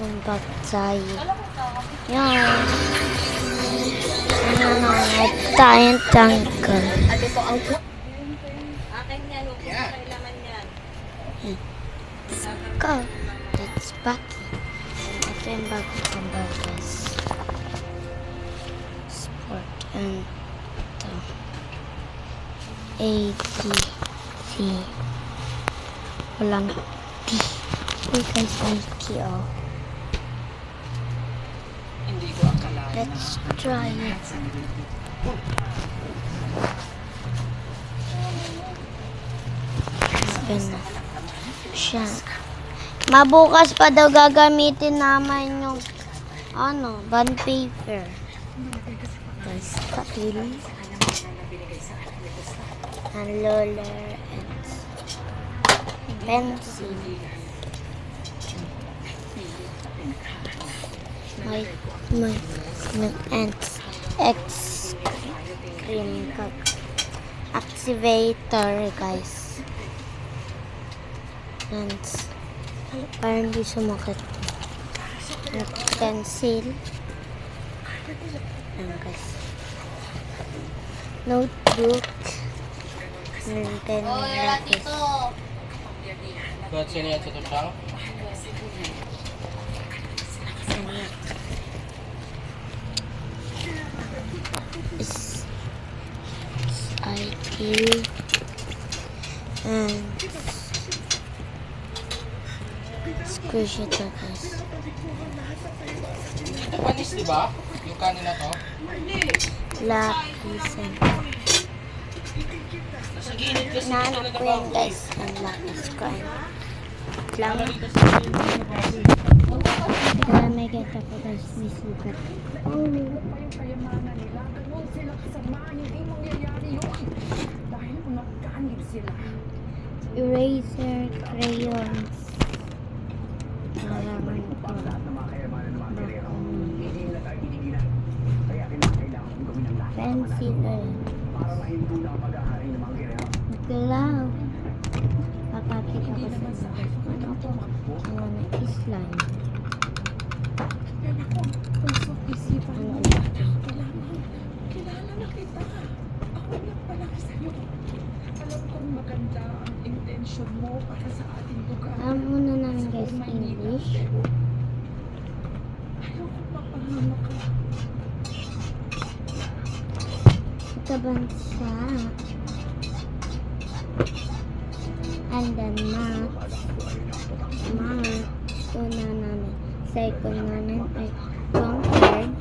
welcome back tayo. Yan. Nanonood tayong tanggal. Let's go. That's Bucky. Ito yung bago kong burgers. Sport and ito. A, B, C. Walang T. Uy guys, may T oh. Let's try it. Ganun. Siya. Mabukas pa daw gagamitin naman yung bond paper. Guys, papel. And roller and pencil. My X cream cup activator guys. And parang di sumakit. Pencil. Ayan guys. Notebook. And then lapis. Buat sini aja tuh Bang. IQ and squish it guys. Panis di ba? Yung kanina to? Lapis and nahanap ko yan guys. Ang lapis ko lang. Kaya may gata ko guys. May sugat. Eraser, crayons. Nalaman ko. Pencil. Galaw. Kakapit ako sa slime. Kilala na kita. Ako lang pala sa'yo. Alam kong maganda ang intensyon mo para sa ating lugar. Muna namin guys English. Ayoko mapahama ka. Sa bansa. And then math. Una namin. Second namin ay conquered.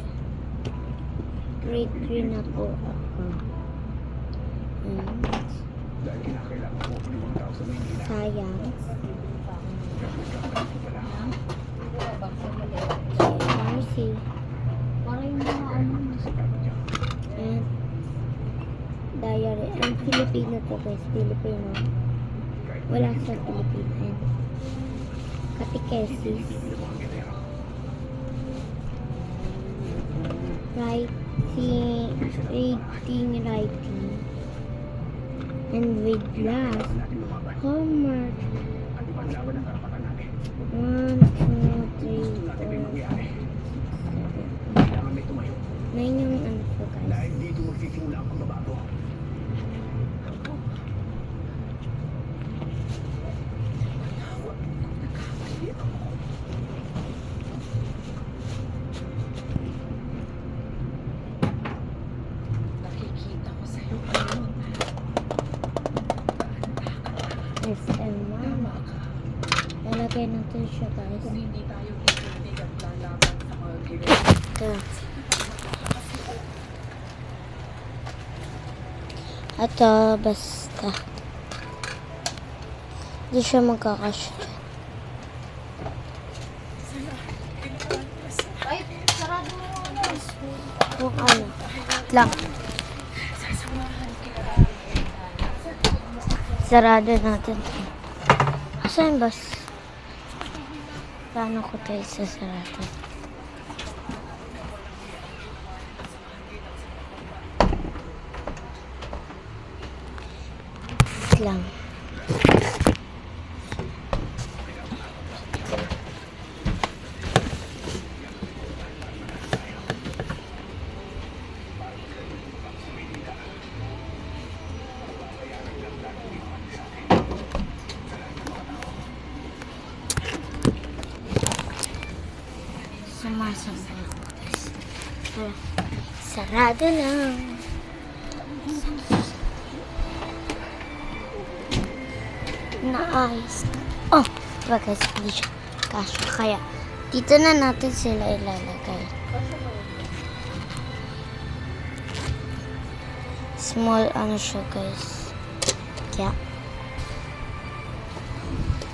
Grade 3 na po ako. And science. Mercy. And diary. And Filipino to guys. Filipino. Wala sa Filipino. And catechesis. Writing. And with last, homework. 1, 2, 3, 4, 5, 6, 7, 8. 9 yung ano ko guys. Nakikita ko sa'yo ngayon. SM1. Lalagay natin siya guys. Kung hindi tayo titigil at lalaban sa mga gilid. Ito. Ito, basta. Hindi siya magkakasya dyan. Kung ano. Lang. Sarado natin. Saan bas? Paano ko tayo sasarado? Lang. pumasok ako guys. Pero, sarado lang. Naayos na. Oh, diba guys, hindi siya kasya. Kaya, dito na natin sila ilalagay. Small ano siya guys. Kaya,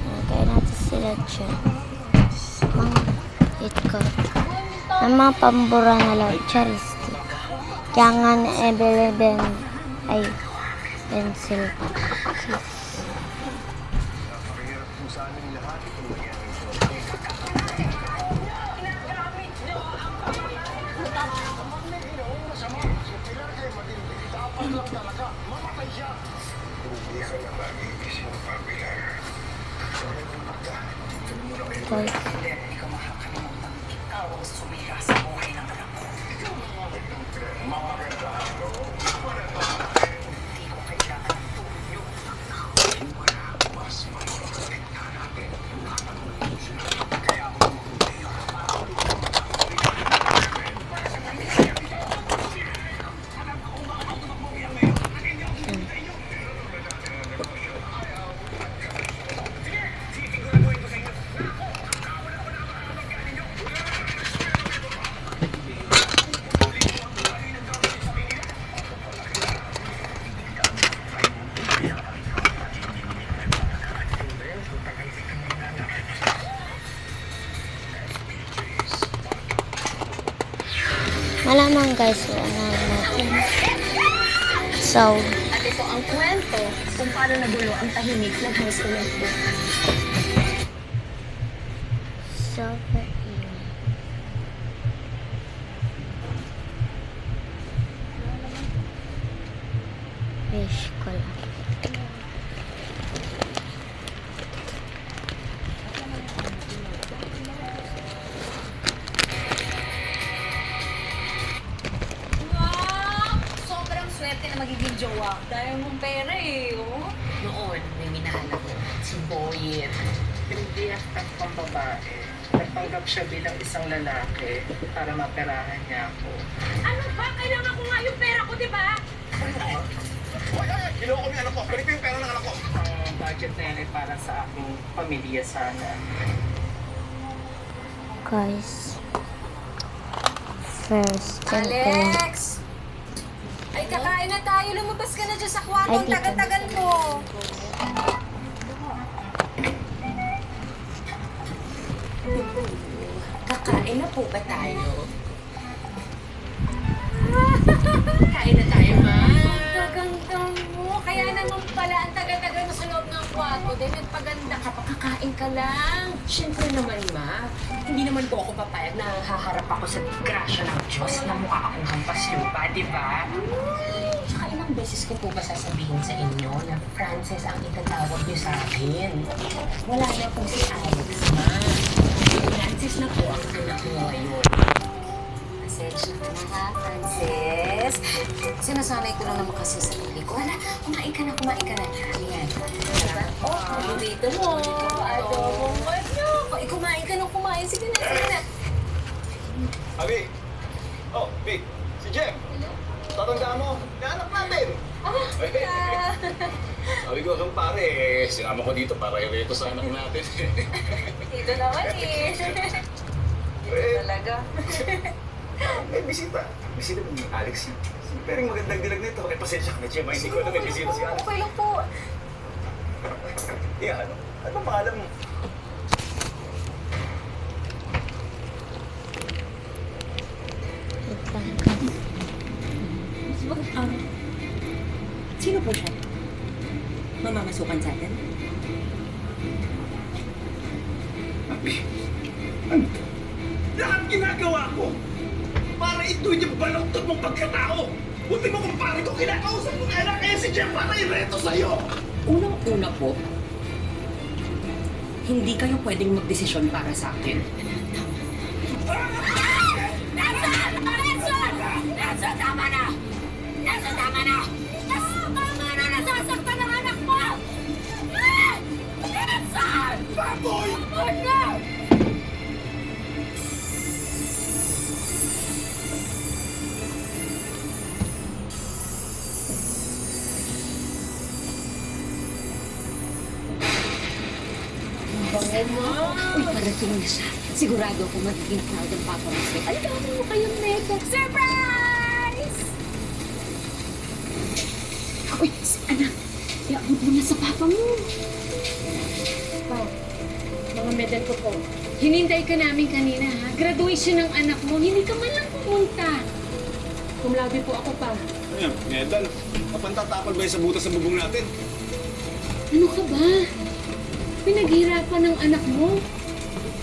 ilagay natin sila dyan. Mga itkot. Ang mga pambura na lang. Charistic. Kaya nga na-ebeleben ay pencil case. Guys. Malaman guys, wala natin. So, At ito ang kwento kung paano nagulo ang tahimik ng high school life. super ingay. Wish ko lang. Wow! Sobrang swerte na magiging jowa. Dahil mong pera eh, oh. Noon, may minahal ako, si Boyet. Hindi at pang babae. Nagpanggap siya bilang isang lalaki para maperahan niya ako. Ano ba? Kailangan ko nga yung pera ko, di ba? Ginawa ko yung anak ko. Ganito yung pera ng anak ko. Ang budget na yan ay para sa aking pamilya sana. Guys. First, yan ko lang. Alex! Ay, kakain na tayo. Lumabas ka na dyan sa kwarto. Ay, Ang dito. tagal-tagal mo. Kakain na po ba tayo? Kain na tayo, ma. Gaganda mo. Kaya naman pala ang tagal-tagal mo sa loob ng kwarto. Dahil nagpaganda ka pa. Kakain ka lang. Siyempre naman, ma. Hindi naman po ako papayag na haharap ako sa grasya ng Diyos na mukha akong hampas lupa, di ba? Saka ilang beses ko po ba sasabihin sa inyo na Frances ang itatawag niyo sa akin? Wala na po si Alex, ma. Frances na po ang anak niyo ngayon. Pasensya ka na ha, Frances. Sinasanay ko lang naman kasi sa sarili ko. Hala, kumain ka na, kumain ka na. Ayan. Diba? Oh, paborito mo. Adobong manok. Oh, kumain ka na, kumain. Sige na, sige na. Abi! Oh, Vic! Si Jem! Tatandaan mo, naanak natin! Sabi ko kang pare, sinama ko dito para ireto sa anak natin. Dito naman eh. Talaga. May bisita. Bisita mo ni Alex yun. Pero yung magandang dilag nito. Eh, pasensya ka na, Jem. Hindi ko alam may bisita si Alex. Okay lang po. Ano? Ano bang pangalan mo? Wait lang guys. Sino po siya? Mamamasukan sa atin? Abi, ano? Lahat ginagawa ko para ito yung balautot mong pagkatao. Buti mo kung pare ko kinakausap mo kaya kaya si Jem para ireto sa'yo. Unang-una po, hindi kayo pwedeng magdesisyon para sa akin. Nelson, tama na! Nelson, tama na! Tama na! Nasasaktan ang anak mo! Nelson! Baboy! Tama na! Uy, parating na siya. Sigurado ako magiging proud ang papa mo sa'yo. Aligawan mo kayong mega. Surprise! Uy, anak. Iabot mo na sa papa mo. Pa, mga medal ko po. Hinintay ka namin kanina, ha? Graduation ng anak mo. Hindi ka man lang pumunta. Cum laude po ako pa. Ano yan? Medal? Mapantatapal ba yung sa butas sa bubong natin? Ano ka ba? Pinaghirapan ng anak mo.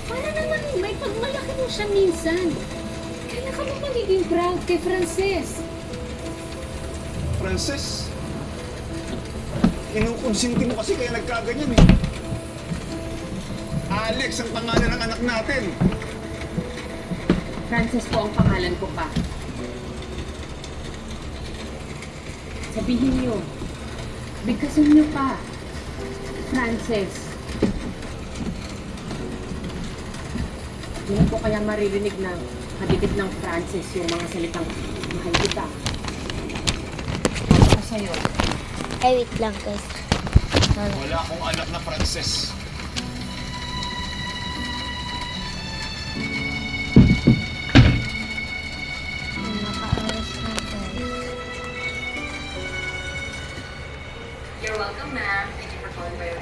Para naman may pagmalaki mo siya minsan. Kailan ka mo magiging proud kay Frances? Frances? Inukonsinti mo kasi kaya nagkaganyan eh. Alex ang pangalan ng anak natin. Frances po ang pangalan ko pa. Sabihin niyo, bigkasin niyo pa. Frances. Hindi na po kaya maririnig na kadikit ng Frances yung mga salitang mahal kita. Ako sa'yo. Ay, wait lang guys. Wala akong anak na Frances. Nakaalas na guys. You're welcome, ma'am. Thank you for calling by your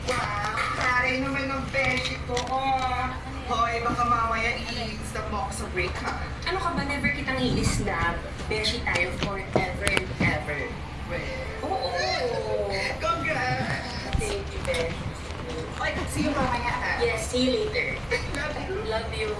Wow, taray naman ng beshi ko. Oh. Hoy, baka mamaya i-stop mo ako sa break, ha? Ano ka ba? Never kitang i-snap. Beshi tayo forever and ever. Oo. Congrats! Thank you, Beshi. Hoy, see you mamaya, ha? Yes, see you later. Love you. Love you.